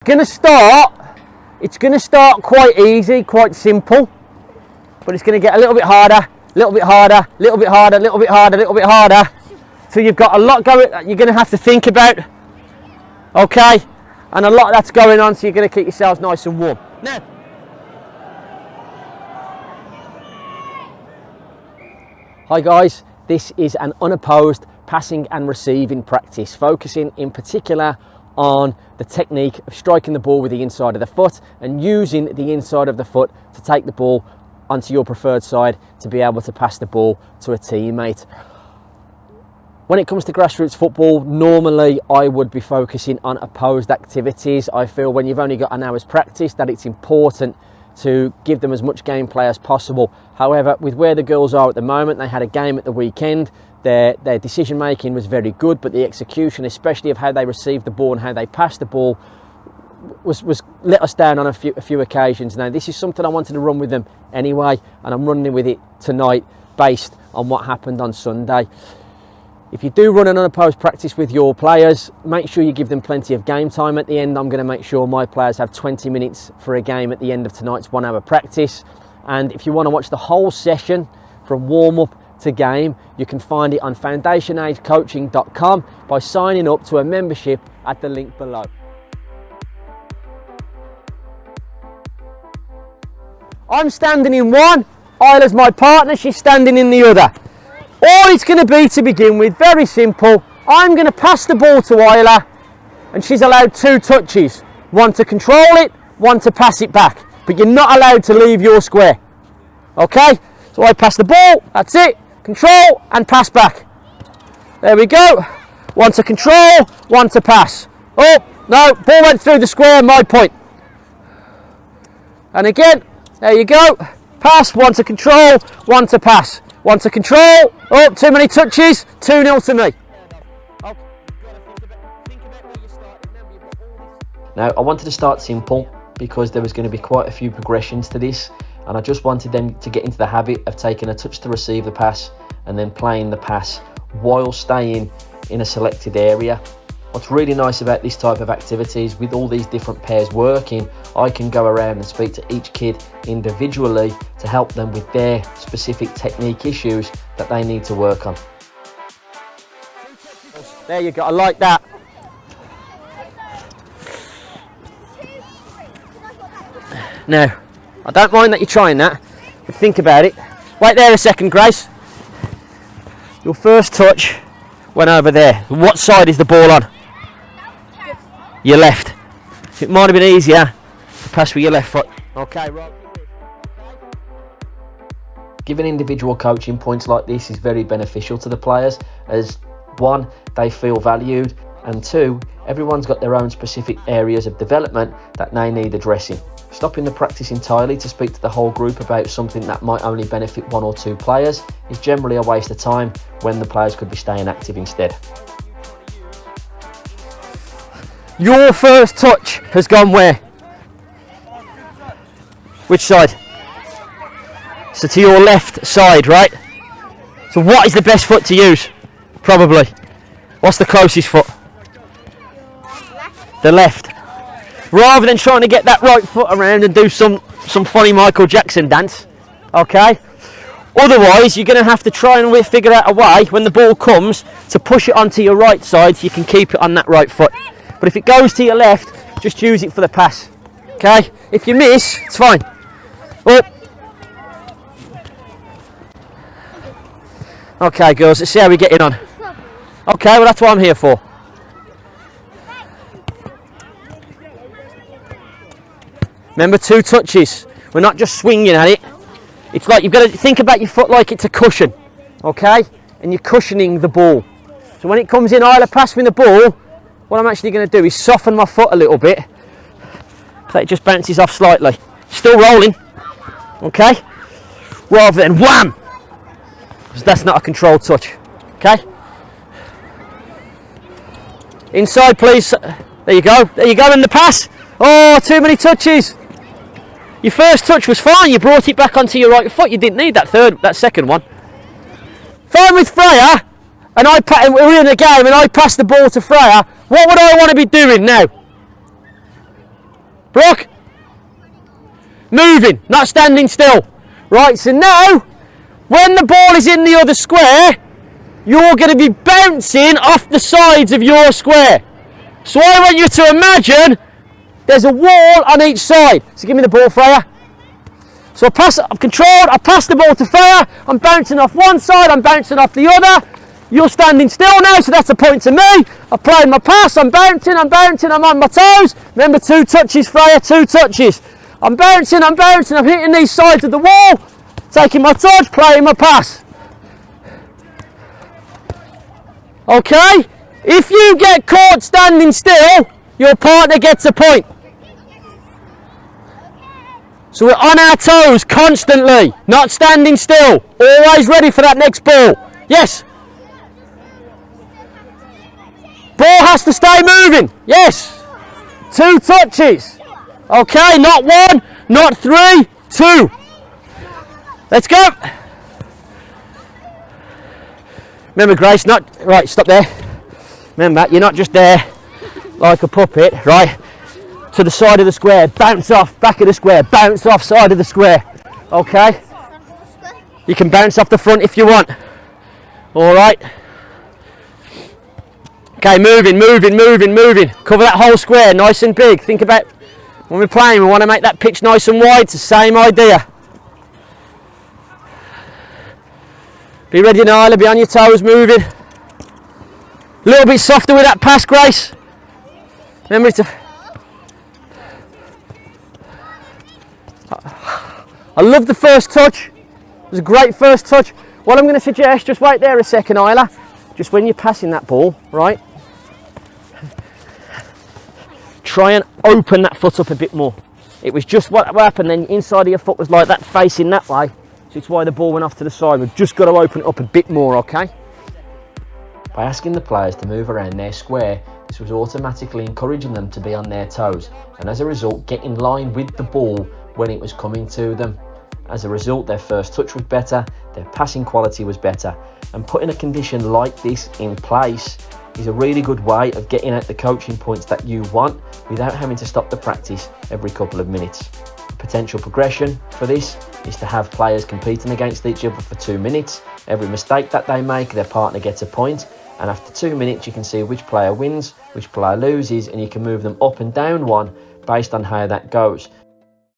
It's going to start quite easy, quite simple, but it's going to get a little bit harder, a little bit harder, a little bit harder, a little bit harder, a little bit harder. So you've got a lot going that you're going to have to think about, okay? And a lot that's going on, so you're going to keep yourselves nice and warm. Now, hi guys, this is an unopposed passing and receiving practice, focusing in particular on the technique of striking the ball with the inside of the foot and using the inside of the foot to take the ball onto your preferred side to be able to pass the ball to a teammate. When it comes to grassroots football, normally I would be focusing on opposed activities. I feel when you've only got an hour's practice that it's important to give them as much gameplay as possible. However, with where the girls are at the moment, they had a game at the weekend. Their decision making was very good, but the execution, especially of how they received the ball and how they passed the ball, was let us down on a few occasions. Now, this is something I wanted to run with them anyway, and I'm running with it tonight based on what happened on Sunday. If you do run an unopposed practice with your players, make sure you give them plenty of game time at the end. I'm going to make sure my players have 20 minutes for a game at the end of tonight's 1 hour practice. And if you want to watch the whole session from warm up to game, you can find it on foundationagecoaching.com by signing up to a membership at the link below. I'm standing in one, Isla's my partner, she's standing in the other. All it's going to be to begin with, very simple. I'm going to pass the ball to Isla and she's allowed 2 touches. One to control it, one to pass it back. But you're not allowed to leave your square. Okay? So I pass the ball, that's it. Control and pass back. There we go. One to control, one to pass. Oh, no, ball went through the square, my point. And again, there you go. Pass, one to control, one to pass. One to control. Oh, too many touches. 2-0 to me. Now, I wanted to start simple because there was going to be quite a few progressions to this, and I just wanted them to get into the habit of taking a touch to receive the pass and then playing the pass while staying in a selected area. What's really nice about this type of activities, with all these different pairs working, I can go around and speak to each kid individually to help them with their specific technique issues that they need to work on. There you go, I like that. Now, I don't mind that you're trying that, but think about it. Wait there a second, Grace. Your first touch went over there. What side is the ball on? Your left. It might have been easier to pass with your left foot. Okay, right. Giving individual coaching points like this is very beneficial to the players, as 1, they feel valued, and 2, everyone's got their own specific areas of development that they need addressing. Stopping the practice entirely to speak to the whole group about something that might only benefit 1 or 2 players is generally a waste of time when the players could be staying active instead. Your first touch has gone where? Which side? So to your left side, right? So what is the best foot to use? Probably. What's the closest foot? The left. Rather than trying to get that right foot around and do some funny Michael Jackson dance, okay? Otherwise, you're going to have to try and figure out a way when the ball comes to push it onto your right side so you can keep it on that right foot. But if it goes to your left, just use it for the pass, okay? If you miss, it's fine. Oh. Okay, girls, let's see how we're getting on. Okay, well, that's what I'm here for. Remember, 2 touches. We're not just swinging at it. It's like you've got to think about your foot like it's a cushion, okay? And you're cushioning the ball. So when it comes in, Isla, pass me the ball. What I'm actually going to do is soften my foot a little bit so it just bounces off slightly. Still rolling, okay? Rather than wham! Because that's not a controlled touch, okay? Inside, please. There you go. There you go in the pass. Oh, too many touches. Your first touch was fine. You brought it back onto your right foot. You didn't need that second one. Fine with Freya, and we're in the game, and I pass the ball to Freya. What would I want to be doing now? Brooke. Moving, not standing still. Right, so now, when the ball is in the other square, you're going to be bouncing off the sides of your square. So I want you to imagine there's a wall on each side. So give me the ball, Freya. So I'm controlled, I pass the ball to Freya, I'm bouncing off one side, I'm bouncing off the other. You're standing still now, so that's a point to me. I've played my pass, I'm bouncing, I'm on my toes. Remember, 2 touches, Freya, 2 touches. I'm bouncing, I'm hitting these sides of the wall, taking my touch, playing my pass. Okay? If you get caught standing still, your partner gets a point. So we're on our toes constantly, not standing still, always ready for that next ball. Yes? Ball has to stay moving. Yes? 2 touches. Okay, not 1, not 3, 2. Let's go. Remember, Grace, right, stop there. Remember, you're not just there like a puppet, right? To the side of the square, bounce off, back of the square, bounce off, side of the square. Okay? You can bounce off the front if you want. All right? Okay, moving. Cover that whole square, nice and big. Think about when we're playing, we want to make that pitch nice and wide. It's the same idea. Be ready, Nyla, be on your toes, moving. A little bit softer with that pass, Grace. Remember to... I love the first touch. It was a great first touch. What I'm going to suggest, just wait there a second, Isla. Just when you're passing that ball, right? Try and open that foot up a bit more. It was just what happened then, inside of your foot was like that, facing that way. So it's why the ball went off to the side. We've just got to open it up a bit more, okay? By asking the players to move around their square, this was automatically encouraging them to be on their toes, and as a result get in line with the ball when it was coming to them. As a result, their first touch was better, their passing quality was better, and putting a condition like this in place is a really good way of getting out the coaching points that you want without having to stop the practice every couple of minutes. Potential progression for this is to have players competing against each other for 2 minutes. Every mistake that they make, their partner gets a point, and after 2 minutes you can see which player wins, which player loses, and you can move them up and down 1 based on how that goes.